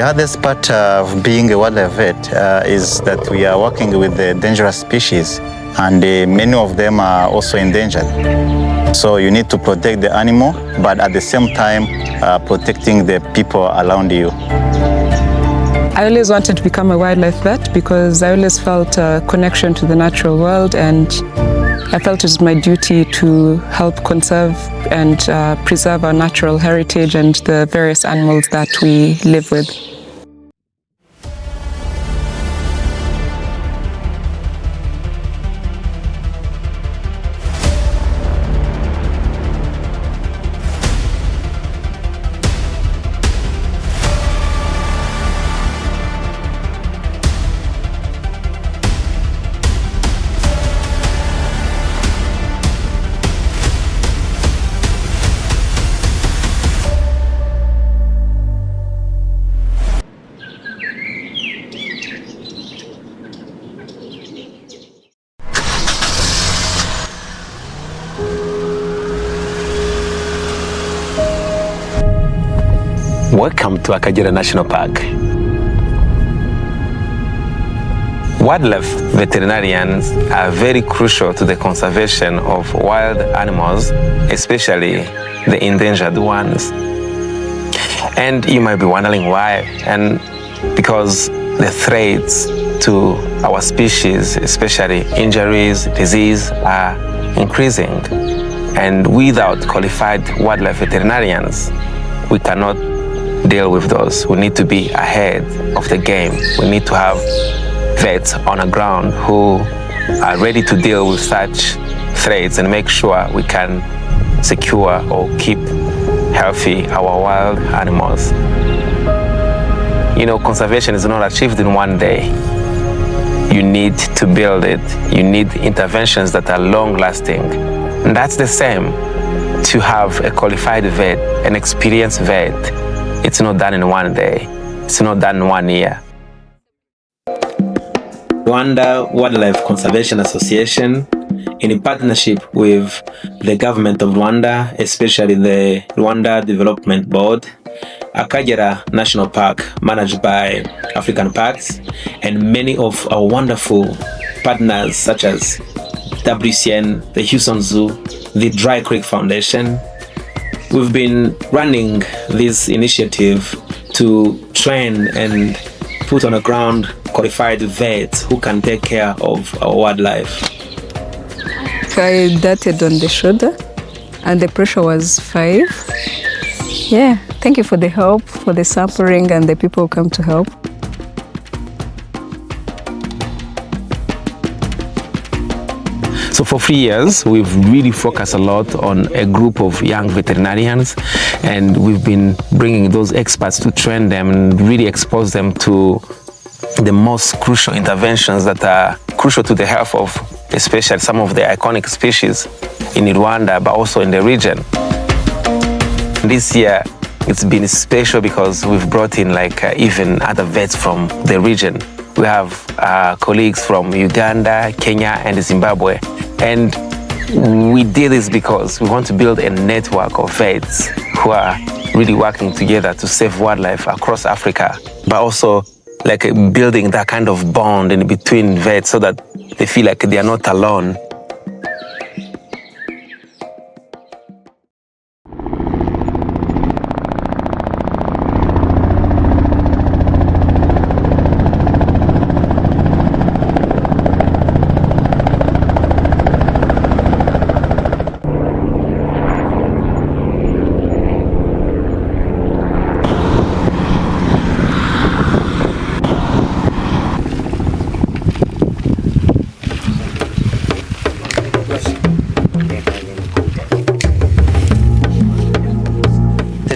hardest part of being a wildlife vet is that we are working with the dangerous species, and many of them are also endangered. So you need to protect the animal, but at the same time protecting the people around you. I always wanted to become a wildlife vet because I always felt a connection to the natural world, and I felt it was my duty to help conserve and preserve our natural heritage and the various animals that we live with. Welcome to Akagera National Park. Wildlife veterinarians are very crucial to the conservation of wild animals, especially the endangered ones. And you might be wondering why, and because the threats to our species, especially injuries, disease, are increasing. And without qualified wildlife veterinarians, we cannot deal with those. We need to be ahead of the game. We need to have vets on the ground who are ready to deal with such threats and make sure we can secure or keep healthy our wild animals. You know, conservation is not achieved in one day. You need to build it. You need interventions that are long-lasting. And that's the same to have a qualified vet, an experienced vet. It's not done in one day. It's not done in 1 year. Rwanda Wildlife Conservation Association, in partnership with the government of Rwanda, especially the Rwanda Development Board, Akagera National Park, managed by African Parks, and many of our wonderful partners such as RWCA, the Houston Zoo, the Dry Creek Foundation. We've been running this initiative to train and put on the ground qualified vets who can take care of our wildlife. I darted on the shoulder and the pressure was 5. Yeah, thank you for the help, for the sampling and the people who come to help. So for 3 years, we've really focused a lot on a group of young veterinarians, and we've been bringing those experts to train them and really expose them to the most crucial interventions that are crucial to the health of especially some of the iconic species in Rwanda, but also in the region. This year, it's been special because we've brought in even other vets from the region. We have colleagues from Uganda, Kenya, and Zimbabwe. And we did this because we want to build a network of vets who are really working together to save wildlife across Africa, but also building that kind of bond in between vets so that they feel like they are not alone.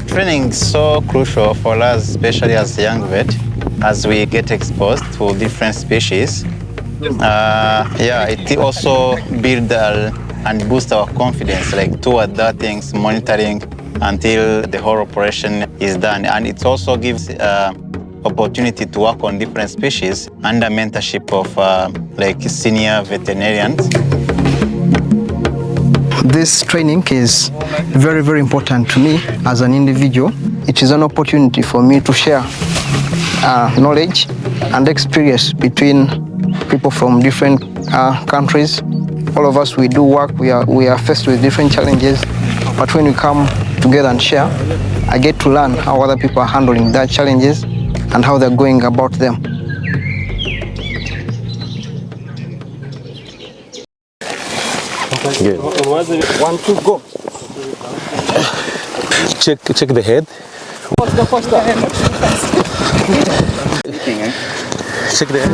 Training is so crucial for us, especially as a young vet, as we get exposed to different species. It also builds and boosts our confidence, toward that things, monitoring until the whole operation is done. And it also gives opportunity to work on different species under mentorship of senior veterinarians. This training is very, very important to me as an individual. It is an opportunity for me to share knowledge and experience between people from different countries. All of us, we do work, we are faced with different challenges, but when we come together and share, I get to learn how other people are handling their challenges and how they're going about them. Good. 1, 2, go. Check the head. Check the head.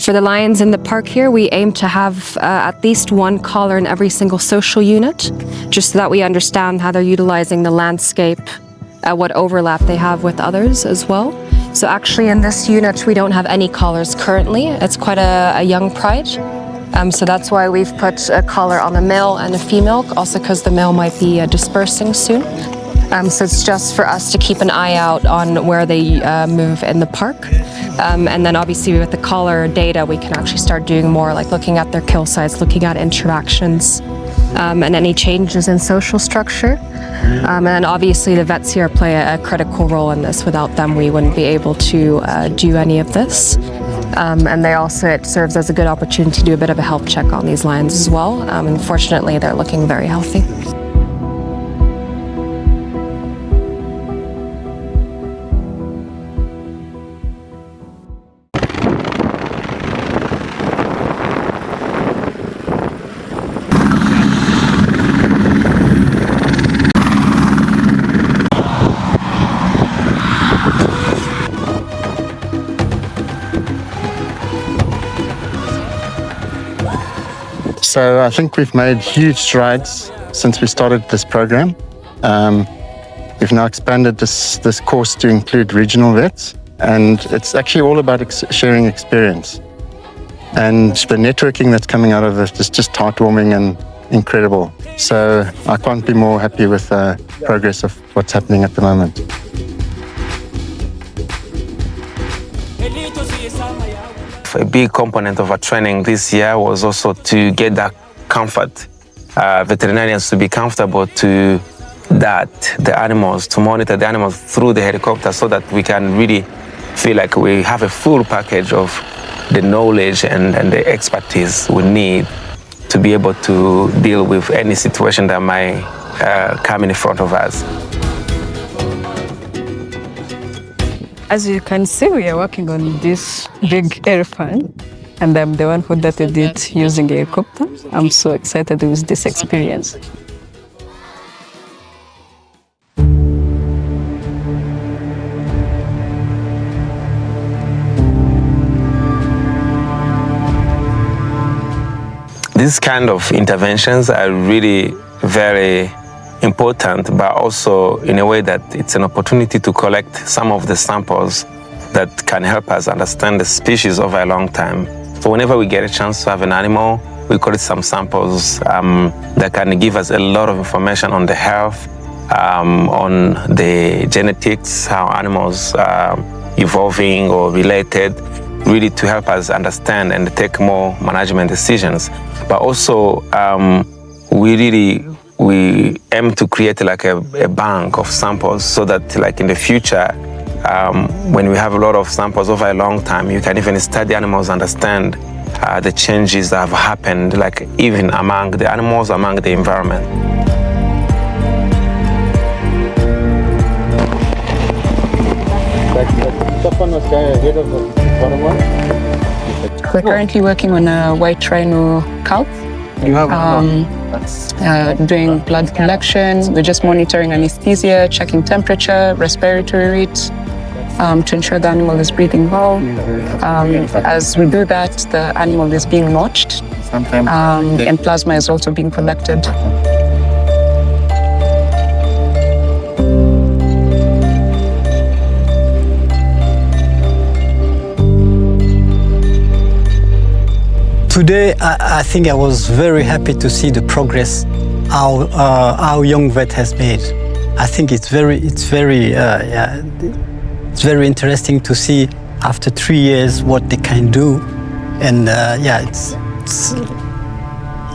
For the lions in the park here, we aim to have at least one collar in every single social unit, just so that we understand how they're utilizing the landscape, what overlap they have with others as well. So actually in this unit, we don't have any collars currently. It's quite a young pride. So that's why we've put a collar on a male and a female, also because the male might be dispersing soon. So it's just for us to keep an eye out on where they move in the park. And then obviously with the collar data, we can actually start doing more, like looking at their kill sites, looking at interactions, and any changes in social structure. And then obviously the vets here play a critical role in this. Without them, we wouldn't be able to do any of this. And it serves as a good opportunity to do a bit of a health check on these lions as well. Unfortunately, they're looking very healthy. So I think we've made huge strides since we started this program. We've now expanded this course to include regional vets, and it's actually all about sharing experience. And the networking that's coming out of this is just heartwarming and incredible. So I can't be more happy with the progress of what's happening at the moment. A big component of our training this year was also to get that comfort, veterinarians to be comfortable to the animals, to monitor the animals through the helicopter, so that we can really feel like we have a full package of the knowledge and the expertise we need to be able to deal with any situation that might come in front of us. As you can see, we are working on this big elephant, and I'm the one who did it using a helicopter. I'm so excited with this experience. These kind of interventions are really very important, but also in a way that it's an opportunity to collect some of the samples that can help us understand the species over a long time. So whenever we get a chance to have an animal, we collect some samples that can give us a lot of information on the health, on the genetics, how animals are evolving or related, really to help us understand and take more management decisions. But also, we aim to create like a bank of samples, so that like in the future, when we have a lot of samples over a long time, you can even study animals, understand the changes that have happened, like even among the animals, among the environment. We're currently working on a white rhino calf. Doing blood collection. We're just monitoring anesthesia, checking temperature, respiratory rate, to ensure the animal is breathing well. As we do that, the animal is being watched, and plasma is also being collected. Today, I think I was very happy to see the progress our young vet has made. I think it's very interesting to see after 3 years what they can do, and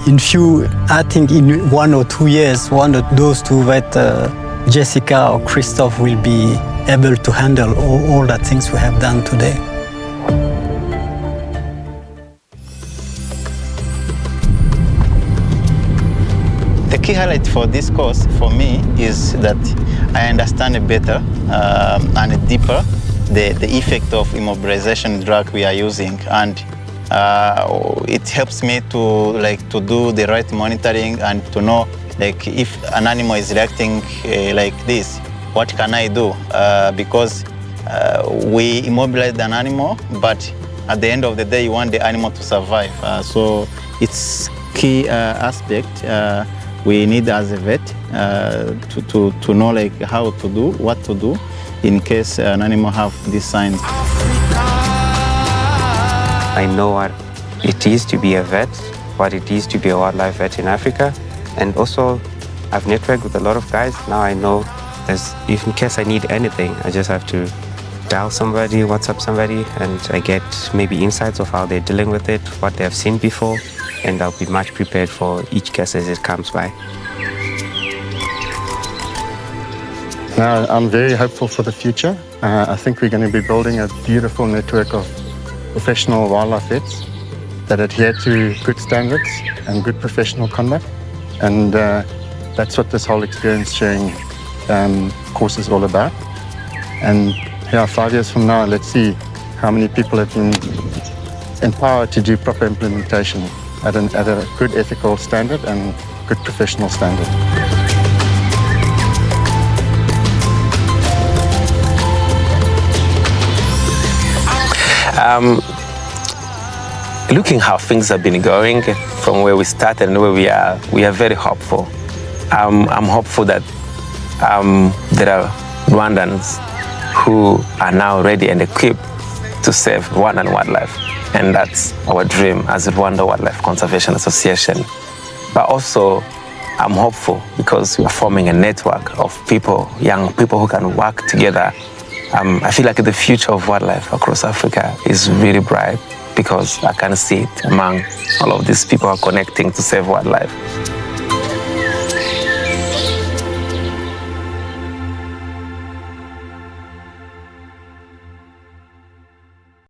I think in 1 or 2 years, one of those two vet, Jessica or Christophe, will be able to handle all the things we have done today. The key highlight for this course for me is that I understand better and deeper the effect of immobilization drug we are using, and it helps me to do the right monitoring and to know if an animal is reacting like this, what can I do? Because we immobilize an animal, but at the end of the day, you want the animal to survive. So it's key aspect we need as a vet to know how to do, what to do in case an animal have these signs. I know what it is to be a vet, what it is to be a wildlife vet in Africa, and also I've networked with a lot of guys. Now I know if in case I need anything, I just have to dial somebody, WhatsApp somebody, and I get maybe insights of how they're dealing with it, what they have seen before, and I'll be much prepared for each case as it comes by. Now, I'm very hopeful for the future. I think we're going to be building a beautiful network of professional wildlife vets that adhere to good standards and good professional conduct. And that's what this whole experience sharing course is all about. And 5 years from now, let's see how many people have been empowered to do proper implementation at a good ethical standard and good professional standard. Looking how things have been going from where we started and where we are very hopeful. I'm hopeful that there are Rwandans who are now ready and equipped to save Rwandan wildlife. And that's our dream as the Rwanda Wildlife Conservation Association. But also, I'm hopeful because we are forming a network of people, young people who can work together. I feel like the future of wildlife across Africa is really bright because I can see it among all of these people who are connecting to save wildlife.